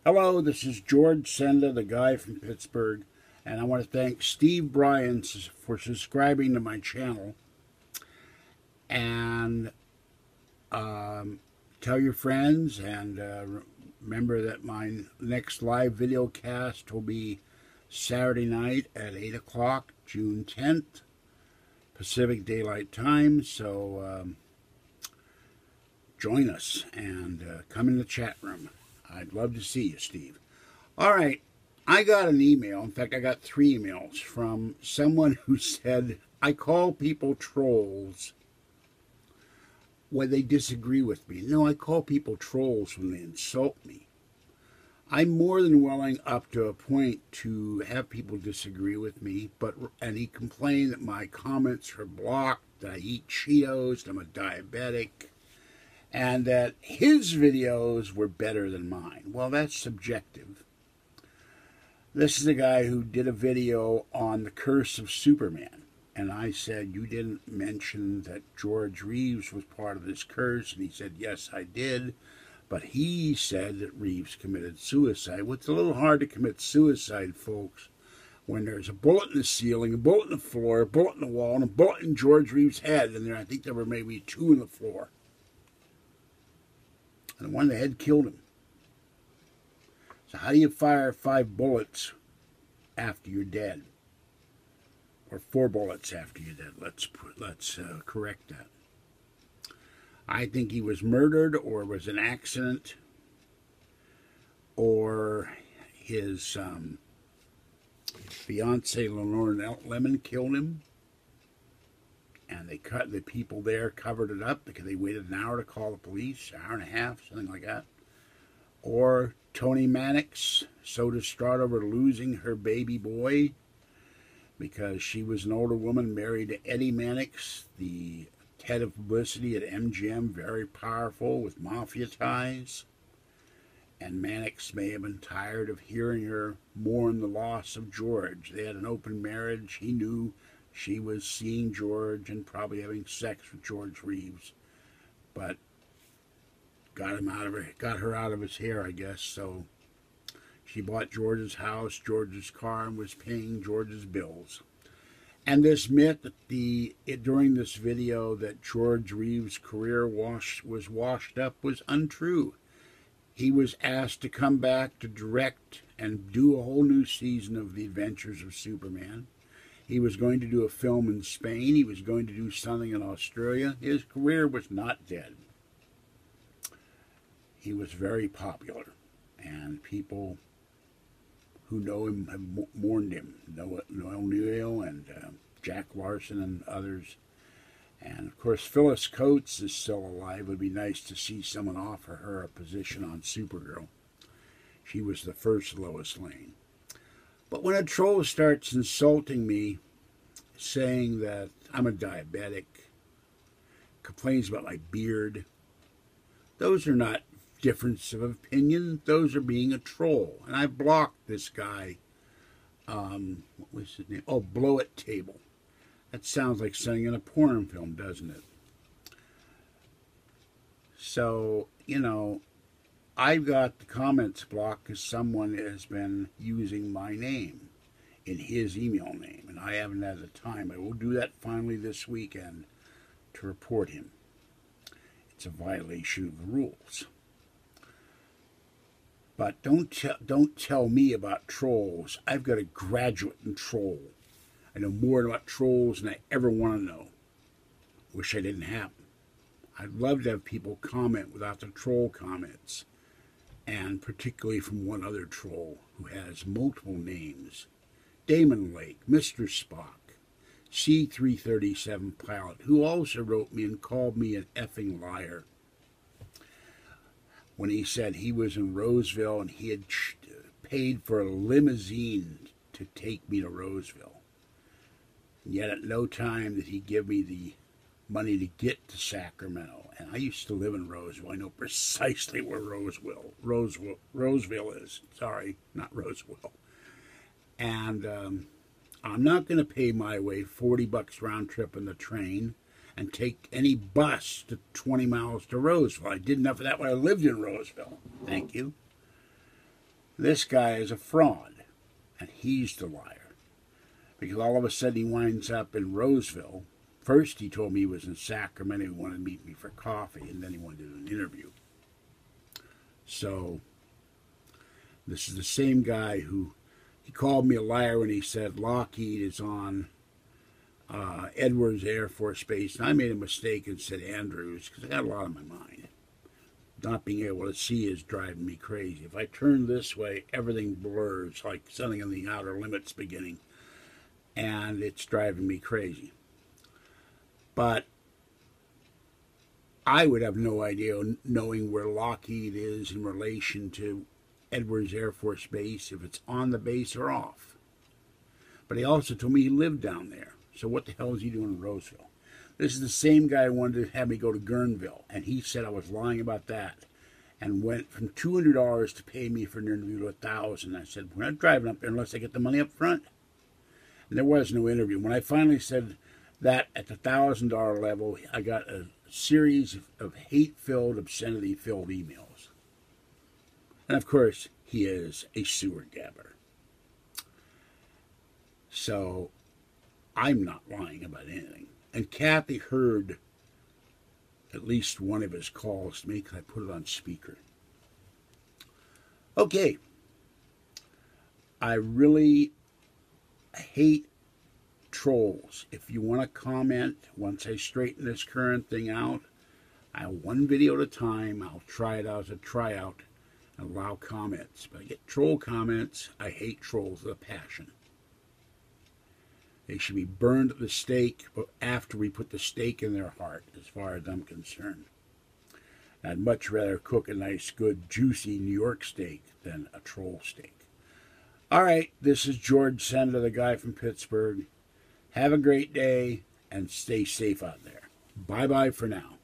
Hello, this is George Senda, the guy from Pittsburgh, and I want to thank Steve Bryan for subscribing to my channel. And tell your friends, and remember that my next live video cast will be Saturday night at 8 o'clock, June 10th, Pacific Daylight Time. So join us and come in the chat room. I'd love to see you, Steve. All right, I got an email. In fact, I got 3 emails from someone who said, I call people trolls when they disagree with me. No, I call people trolls when they insult me. I'm more than willing up to a point to have people disagree with me, and he complained that my comments are blocked, that I eat Cheetos, that I'm a diabetic, and that his videos were better than mine. Well, that's subjective. This is a guy who did a video on the curse of Superman, and I said, you didn't mention that George Reeves was part of this curse, and he said, yes, I did, but he said that Reeves committed suicide. Well, it's a little hard to commit suicide, folks, when there's a bullet in the ceiling, a bullet in the floor, a bullet in the wall, and a bullet in George Reeves' head, and I think there were maybe 2 in the floor. And the one in the head killed him. So how do you fire 5 bullets after you're dead? Or 4 bullets after you're dead? Let's correct that. I think he was murdered, or it was an accident, or his fiancee Lenore Lemon killed him. And the people there covered it up because they waited an hour to call the police, an hour and a half, something like that. Or Toni Mannix, so distraught over losing her baby boy because she was an older woman married to Eddie Mannix, the head of publicity at MGM, very powerful with mafia ties. And Mannix may have been tired of hearing her mourn the loss of George. They had an open marriage. He knew she was seeing George and probably having sex with George Reeves, but got her out of his hair, I guess. So she bought George's house, George's car, and was paying George's bills. And this myth that during this video that George Reeves' career was washed up was untrue. He was asked to come back to direct and do a whole new season of The Adventures of Superman. He was going to do a film in Spain. He was going to do something in Australia. His career was not dead. He was very popular, and people who know him have mourned him. Noel Neill and Jack Larson and others. And, of course, Phyllis Coates is still alive. It would be nice to see someone offer her a position on Supergirl. She was the first Lois Lane. But when a troll starts insulting me, saying that I'm a diabetic, complains about my beard, those are not difference of opinion. Those are being a troll. And I blocked this guy, what was his name? Oh, Blow It Table. That sounds like something in a porn film, doesn't it? So, you know, I've got the comments blocked because someone has been using my name in his email name, and I haven't had the time. I will do that finally this weekend to report him. It's a violation of the rules. But don't tell me about trolls. I've got a graduate in troll. I know more about trolls than I ever want to know. Wish I didn't have them. I'd love to have people comment without the troll comments. And particularly from one other troll who has multiple names. Damon Lake, Mr. Spock, C-337 pilot, who also wrote me and called me an effing liar when he said he was in Roseville and he had paid for a limousine to take me to Roseville. And yet at no time did he give me the money to get to Sacramento. And I used to live in Roseville. I know precisely where Roseville is. Sorry, not Roseville. And I'm not going to pay my way $40 round trip in the train and take any bus to 20 miles to Roseville. I did enough of that when I lived in Roseville. Thank you. This guy is a fraud, and he's the liar. Because all of a sudden he winds up in Roseville. First he told me he was in Sacramento, he wanted to meet me for coffee, and then he wanted to do an interview. So, this is the same guy who, he called me a liar when he said Lockheed is on Edwards Air Force Base. And I made a mistake and said Andrews, because I got a lot on my mind. Not being able to see is driving me crazy. If I turn this way, everything blurs, like something in the outer limits beginning. And it's driving me crazy. But I would have no idea, knowing where Lockheed is in relation to Edwards Air Force Base, if it's on the base or off. But he also told me he lived down there. So what the hell is he doing in Roseville? This is the same guy who wanted to have me go to Guerneville, and he said I was lying about that, and went from $200 to pay me for an interview to $1,000. I said, we're not driving up there unless I get the money up front. And there was no interview. When I finally said that at the $1,000 level, I got a series of hate-filled, obscenity-filled emails. And of course, he is a sewer gabber. So, I'm not lying about anything. And Kathy heard at least one of his calls to me because I put it on speaker. Okay. I really hate trolls. If you want to comment, once I straighten this current thing out, one video at a time, I'll try it out as a tryout and allow comments. But I get troll comments. I hate trolls with a passion. They should be burned at the stake after we put the stake in their heart, as far as I'm concerned. I'd much rather cook a nice, good, juicy New York steak than a troll steak. All right, this is George Senda, the guy from Pittsburgh. Have a great day and stay safe out there. Bye-bye for now.